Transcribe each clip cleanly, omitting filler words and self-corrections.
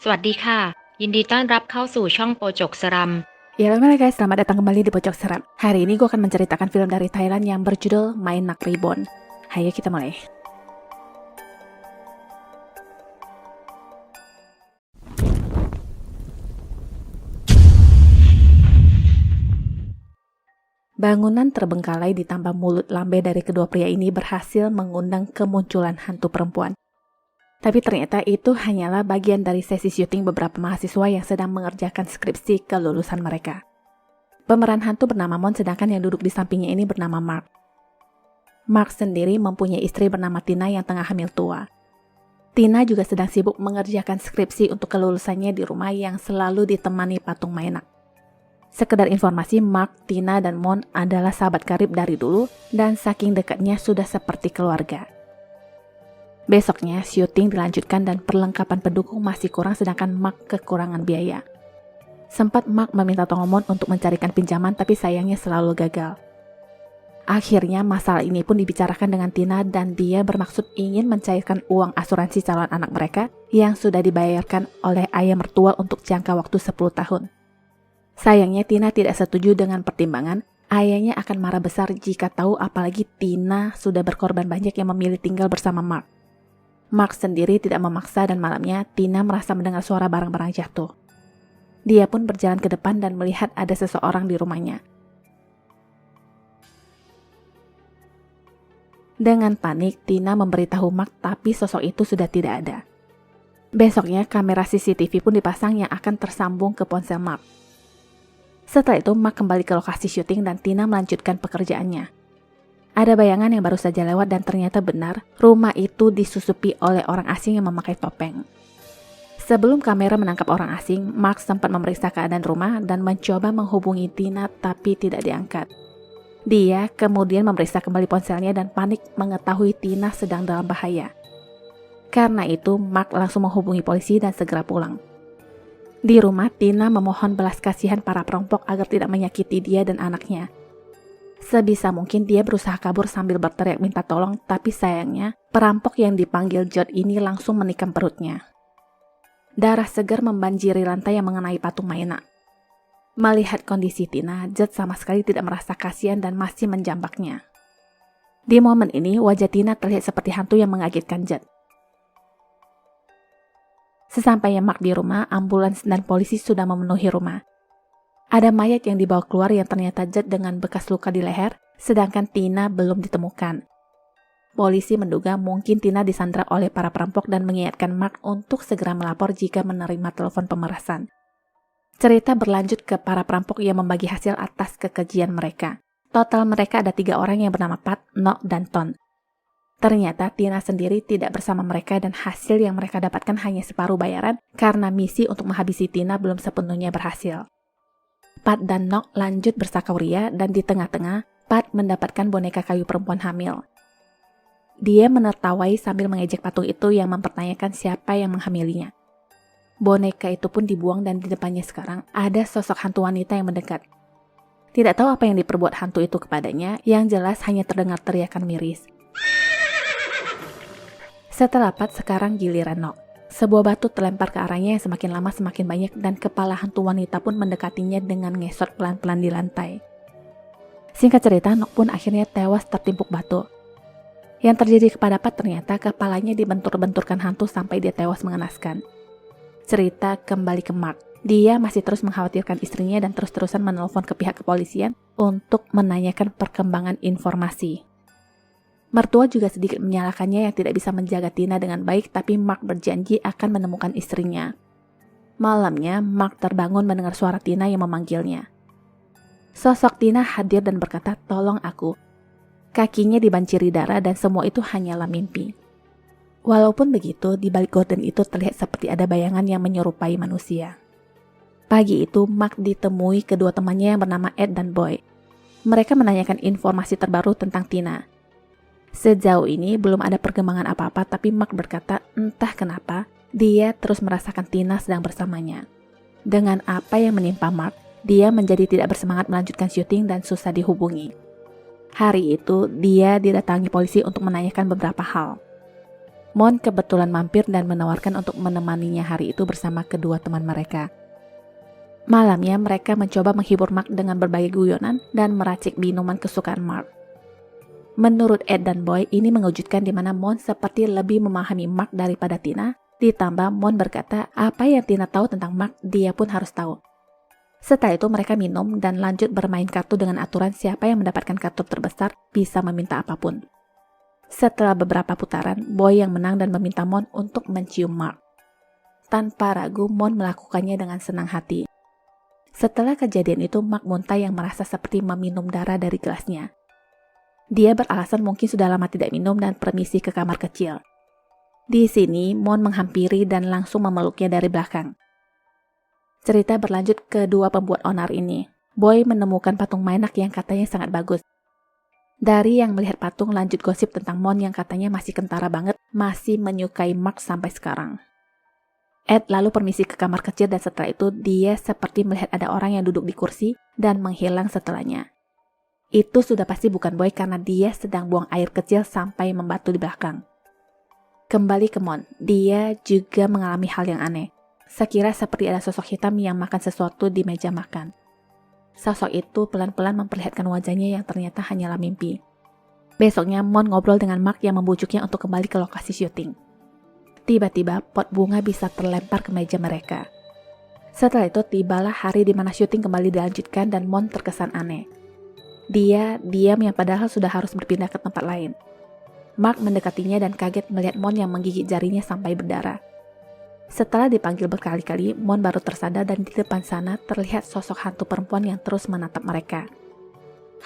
สวัสดีค่ะยินดีต้อนรับเข้าสู่ช่องโปจกสรัม Ya, halo guys, selamat datang kembali di Pojok Seram. Hari ini gue akan menceritakan film dari Thailand yang berjudul Mainak Reborn. Ayo kita mulai. Bangunan terbengkalai ditambah mulut lambe dari kedua pria ini berhasil mengundang kemunculan hantu perempuan. Tapi ternyata itu hanyalah bagian dari sesi syuting beberapa mahasiswa yang sedang mengerjakan skripsi kelulusan mereka. Pemeran hantu bernama Mon, sedangkan yang duduk di sampingnya ini bernama Mark. Mark sendiri mempunyai istri bernama Tina yang tengah hamil tua. Tina juga sedang sibuk mengerjakan skripsi untuk kelulusannya di rumah yang selalu ditemani patung Mainak. Sekedar informasi, Mark, Tina, dan Mon adalah sahabat karib dari dulu dan saking dekatnya sudah seperti keluarga. Besoknya, syuting dilanjutkan dan perlengkapan pendukung masih kurang sedangkan Mark kekurangan biaya. Sempat Mark meminta tolong Mon untuk mencarikan pinjaman tapi sayangnya selalu gagal. Akhirnya masalah ini pun dibicarakan dengan Tina dan dia bermaksud ingin mencairkan uang asuransi calon anak mereka yang sudah dibayarkan oleh ayah mertua untuk jangka waktu 10 tahun. Sayangnya Tina tidak setuju dengan pertimbangan, ayahnya akan marah besar jika tahu apalagi Tina sudah berkorban banyak yang memilih tinggal bersama Mark. Mark sendiri tidak memaksa dan malamnya Tina merasa mendengar suara barang-barang jatuh. Dia pun berjalan ke depan dan melihat ada seseorang di rumahnya. Dengan panik, Tina memberitahu Mark tapi sosok itu sudah tidak ada. Besoknya kamera CCTV pun dipasang yang akan tersambung ke ponsel Mark. Setelah itu Mark kembali ke lokasi syuting dan Tina melanjutkan pekerjaannya. Ada bayangan yang baru saja lewat dan ternyata benar, rumah itu disusupi oleh orang asing yang memakai topeng. Sebelum kamera menangkap orang asing, Mark sempat memeriksa keadaan rumah dan mencoba menghubungi Tina tapi tidak diangkat. Dia kemudian memeriksa kembali ponselnya dan panik mengetahui Tina sedang dalam bahaya. Karena itu, Mark langsung menghubungi polisi dan segera pulang. Di rumah, Tina memohon belas kasihan para perampok agar tidak menyakiti dia dan anaknya. Sebisa mungkin dia berusaha kabur sambil berteriak minta tolong, tapi sayangnya perampok yang dipanggil Jod ini langsung menikam perutnya. Darah segar membanjiri lantai yang mengenai patung Mainak. Melihat kondisi Tina, Jod sama sekali tidak merasa kasihan dan masih menjambaknya. Di momen ini, wajah Tina terlihat seperti hantu yang mengagetkan Jod. Sesampainya Mark di rumah, ambulans dan polisi sudah memenuhi rumah. Ada mayat yang dibawa keluar yang ternyata Jod dengan bekas luka di leher, sedangkan Tina belum ditemukan. Polisi menduga mungkin Tina disandra oleh para perampok dan mengingatkan Mark untuk segera melapor jika menerima telepon pemerasan. Cerita berlanjut ke para perampok yang membagi hasil atas kekejian mereka. Total mereka ada 3 orang yang bernama Pat, Nok, dan Ton. Ternyata Tina sendiri tidak bersama mereka dan hasil yang mereka dapatkan hanya separuh bayaran karena misi untuk menghabisi Tina belum sepenuhnya berhasil. Pat dan Nok lanjut bersakauria dan di tengah-tengah, Pat mendapatkan boneka kayu perempuan hamil. Dia menertawai sambil mengejek patung itu yang mempertanyakan siapa yang menghamilinya. Boneka itu pun dibuang dan di depannya sekarang ada sosok hantu wanita yang mendekat. Tidak tahu apa yang diperbuat hantu itu kepadanya, yang jelas hanya terdengar teriakan miris. Setelah Pat, sekarang giliran Nok. Sebuah batu terlempar ke arahnya yang semakin lama semakin banyak dan kepala hantu wanita pun mendekatinya dengan ngesot pelan-pelan di lantai. Singkat cerita, Nok pun akhirnya tewas tertimpuk batu. Yang terjadi kepada Pat ternyata kepalanya dibentur-benturkan hantu sampai dia tewas mengenaskan. Cerita kembali ke Mark. Dia masih terus mengkhawatirkan istrinya dan terus-terusan menelpon ke pihak kepolisian untuk menanyakan perkembangan informasi. Mertua juga sedikit menyalahkannya yang tidak bisa menjaga Tina dengan baik, tapi Mark berjanji akan menemukan istrinya. Malamnya, Mark terbangun mendengar suara Tina yang memanggilnya. Sosok Tina hadir dan berkata, "Tolong aku." Kakinya dibanjiri darah dan semua itu hanyalah mimpi. Walaupun begitu, di balik gorden itu terlihat seperti ada bayangan yang menyerupai manusia. Pagi itu, Mark ditemui kedua temannya yang bernama Ed dan Boy. Mereka menanyakan informasi terbaru tentang Tina. Sejauh ini belum ada perkembangan apa-apa, tapi Mark berkata entah kenapa dia terus merasakan Tina sedang bersamanya. Dengan apa yang menimpa Mark, dia menjadi tidak bersemangat melanjutkan syuting dan susah dihubungi. Hari itu dia didatangi polisi untuk menanyakan beberapa hal. Mon kebetulan mampir dan menawarkan untuk menemaninya hari itu bersama kedua teman mereka. Malamnya mereka mencoba menghibur Mark dengan berbagai guyonan dan meracik minuman kesukaan Mark. Menurut Ed dan Boy, ini mengejutkan di mana Mon seperti lebih memahami Mark daripada Tina, ditambah Mon berkata apa yang Tina tahu tentang Mark dia pun harus tahu. Setelah itu mereka minum dan lanjut bermain kartu dengan aturan siapa yang mendapatkan kartu terbesar bisa meminta apapun. Setelah beberapa putaran, Boy yang menang dan meminta Mon untuk mencium Mark. Tanpa ragu, Mon melakukannya dengan senang hati. Setelah kejadian itu, Mark muntah yang merasa seperti meminum darah dari gelasnya. Dia beralasan mungkin sudah lama tidak minum dan permisi ke kamar kecil. Di sini, Mon menghampiri dan langsung memeluknya dari belakang. Cerita berlanjut ke dua pembuat onar ini. Boy menemukan patung Mainak yang katanya sangat bagus. Dari yang melihat patung, lanjut gosip tentang Mon yang katanya masih kentara banget, masih menyukai Mark sampai sekarang. Ed lalu permisi ke kamar kecil dan setelah itu dia seperti melihat ada orang yang duduk di kursi dan menghilang setelahnya. Itu sudah pasti bukan Boy karena dia sedang buang air kecil sampai membatu di belakang. Kembali ke Mon, dia juga mengalami hal yang aneh. Sekira seperti ada sosok hitam yang makan sesuatu di meja makan. Sosok itu pelan-pelan memperlihatkan wajahnya yang ternyata hanyalah mimpi. Besoknya Mon ngobrol dengan Mark yang membujuknya untuk kembali ke lokasi syuting. Tiba-tiba pot bunga bisa terlempar ke meja mereka. Setelah itu tibalah hari di mana syuting kembali dilanjutkan dan Mon terkesan aneh. Dia diam yang padahal sudah harus berpindah ke tempat lain. Mark mendekatinya dan kaget melihat Mon yang menggigit jarinya sampai berdarah. Setelah dipanggil berkali-kali, Mon baru tersadar dan di depan sana terlihat sosok hantu perempuan yang terus menatap mereka.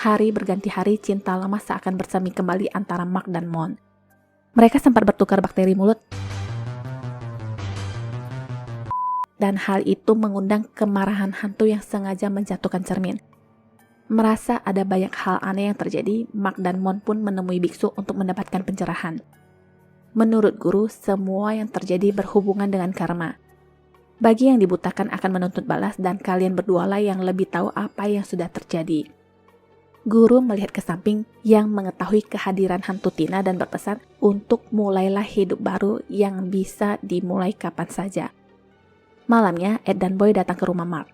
Hari berganti hari, cinta lama seakan bersemi kembali antara Mark dan Mon. Mereka sempat bertukar bakteri mulut, dan hal itu mengundang kemarahan hantu yang sengaja menjatuhkan cermin. Merasa ada banyak hal aneh yang terjadi, Mark dan Mon pun menemui biksu untuk mendapatkan pencerahan. Menurut guru, semua yang terjadi berhubungan dengan karma. Bagi yang dibutakan akan menuntut balas dan kalian berdualah yang lebih tahu apa yang sudah terjadi. Guru melihat ke samping yang mengetahui kehadiran hantu Tina dan berpesan untuk mulailah hidup baru yang bisa dimulai kapan saja. Malamnya, Ed dan Boy datang ke rumah Mark.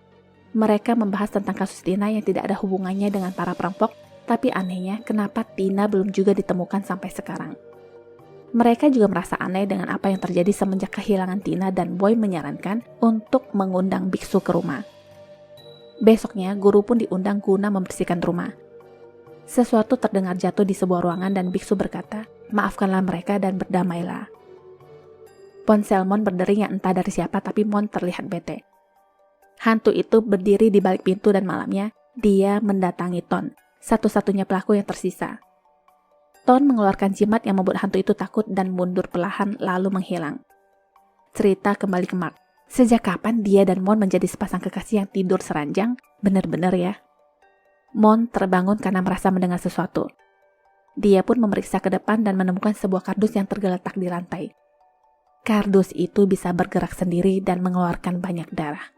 Mereka membahas tentang kasus Tina yang tidak ada hubungannya dengan para perampok, tapi anehnya kenapa Tina belum juga ditemukan sampai sekarang. Mereka juga merasa aneh dengan apa yang terjadi semenjak kehilangan Tina dan Boy menyarankan untuk mengundang biksu ke rumah. Besoknya, guru pun diundang guna membersihkan rumah. Sesuatu terdengar jatuh di sebuah ruangan dan biksu berkata, maafkanlah mereka dan berdamailah. Ponsel Mon berdering yang entah dari siapa tapi Mon terlihat bete. Hantu itu berdiri di balik pintu dan malamnya, dia mendatangi Ton, satu-satunya pelaku yang tersisa. Ton mengeluarkan jimat yang membuat hantu itu takut dan mundur perlahan lalu menghilang. Cerita kembali ke Mark. Sejak kapan dia dan Mon menjadi sepasang kekasih yang tidur seranjang? Bener-bener ya. Mon terbangun karena merasa mendengar sesuatu. Dia pun memeriksa ke depan dan menemukan sebuah kardus yang tergeletak di lantai. Kardus itu bisa bergerak sendiri dan mengeluarkan banyak darah.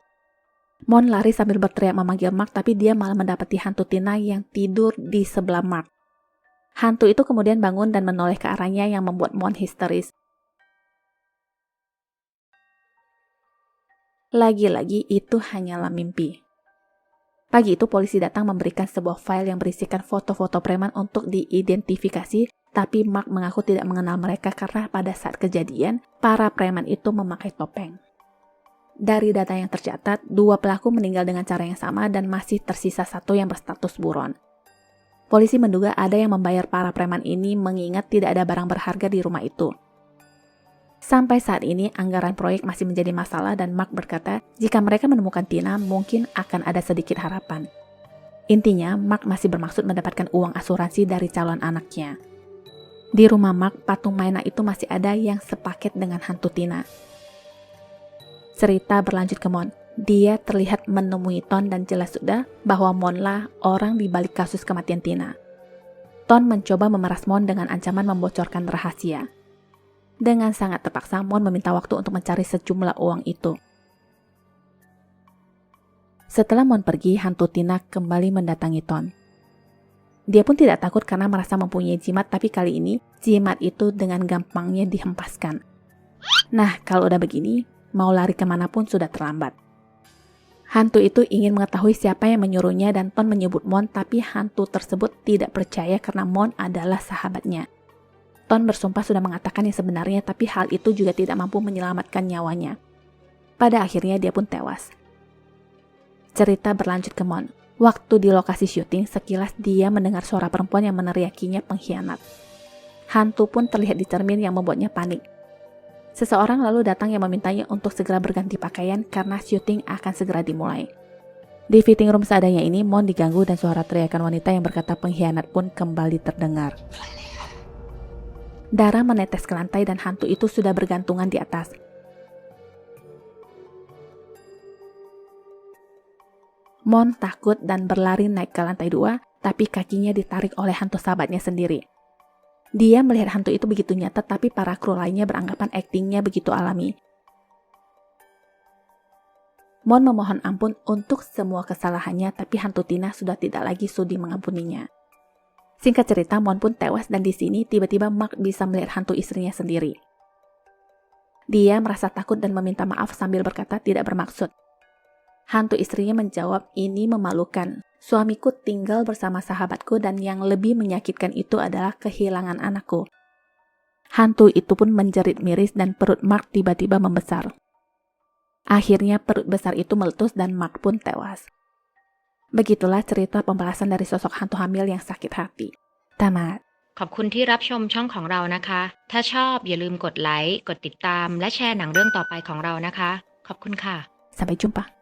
Mon lari sambil berteriak memanggil Mark tapi dia malah mendapati hantu Tina yang tidur di sebelah Mark. Hantu itu kemudian bangun dan menoleh ke arahnya yang membuat Mon histeris. Lagi-lagi itu hanyalah mimpi. Pagi itu polisi datang memberikan sebuah file yang berisikan foto-foto preman untuk diidentifikasi, tapi Mark mengaku tidak mengenal mereka karena pada saat kejadian, para preman itu memakai topeng. Dari data yang tercatat, 2 pelaku meninggal dengan cara yang sama dan masih tersisa 1 yang berstatus buron. Polisi menduga ada yang membayar para preman ini mengingat tidak ada barang berharga di rumah itu. Sampai saat ini, anggaran proyek masih menjadi masalah dan Mark berkata, jika mereka menemukan Tina, mungkin akan ada sedikit harapan. Intinya, Mark masih bermaksud mendapatkan uang asuransi dari calon anaknya. Di rumah Mark, patung Mainak itu masih ada yang sepaket dengan hantu Tina. Cerita berlanjut ke Mon. Dia terlihat menemui Ton dan jelas sudah bahwa Mon lah orang di balik kasus kematian Tina. Ton mencoba memeras Mon dengan ancaman membocorkan rahasia. Dengan sangat terpaksa, Mon meminta waktu untuk mencari sejumlah uang itu. Setelah Mon pergi, hantu Tina kembali mendatangi Ton. Dia pun tidak takut karena merasa mempunyai jimat, tapi kali ini jimat itu dengan gampangnya dihempaskan. Nah, kalau udah begini, mau lari kemanapun sudah terlambat. Hantu itu ingin mengetahui siapa yang menyuruhnya dan Ton menyebut Mon, tapi hantu tersebut tidak percaya karena Mon adalah sahabatnya. Ton bersumpah sudah mengatakan yang sebenarnya, tapi hal itu juga tidak mampu menyelamatkan nyawanya. Pada akhirnya dia pun tewas. Cerita berlanjut ke Mon. Waktu di lokasi syuting, sekilas dia mendengar suara perempuan yang meneriakinya pengkhianat. Hantu pun terlihat di cermin yang membuatnya panik. Seseorang lalu datang yang memintanya untuk segera berganti pakaian karena syuting akan segera dimulai. Di fitting room seadanya ini, Mon diganggu dan suara teriakan wanita yang berkata pengkhianat pun kembali terdengar. Darah menetes ke lantai dan hantu itu sudah bergantungan di atas. Mon takut dan berlari naik ke lantai 2, tapi kakinya ditarik oleh hantu sahabatnya sendiri. Dia melihat hantu itu begitu nyata, tapi para kru lainnya beranggapan aktingnya begitu alami. Mon memohon ampun untuk semua kesalahannya, tapi hantu Tina sudah tidak lagi sudi mengampuninya. Singkat cerita, Mon pun tewas dan di sini tiba-tiba Mark bisa melihat hantu istrinya sendiri. Dia merasa takut dan meminta maaf sambil berkata tidak bermaksud. Hantu istrinya menjawab, ini memalukan. Suamiku tinggal bersama sahabatku dan yang lebih menyakitkan itu adalah kehilangan anakku. Hantu itu pun menjerit miris dan perut Mark tiba-tiba membesar. Akhirnya perut besar itu meletus dan Mark pun tewas. Begitulah cerita pembalasan dari sosok hantu hamil yang sakit hati. Tamat. ขอบคุณที่รับชมช่องของเรานะคะ ถ้าชอบอย่าลืมกดไลค์ กดติดตาม และแชร์หนังเรื่องต่อไปของเรานะคะ ขอบคุณค่ะ Sampai jumpa.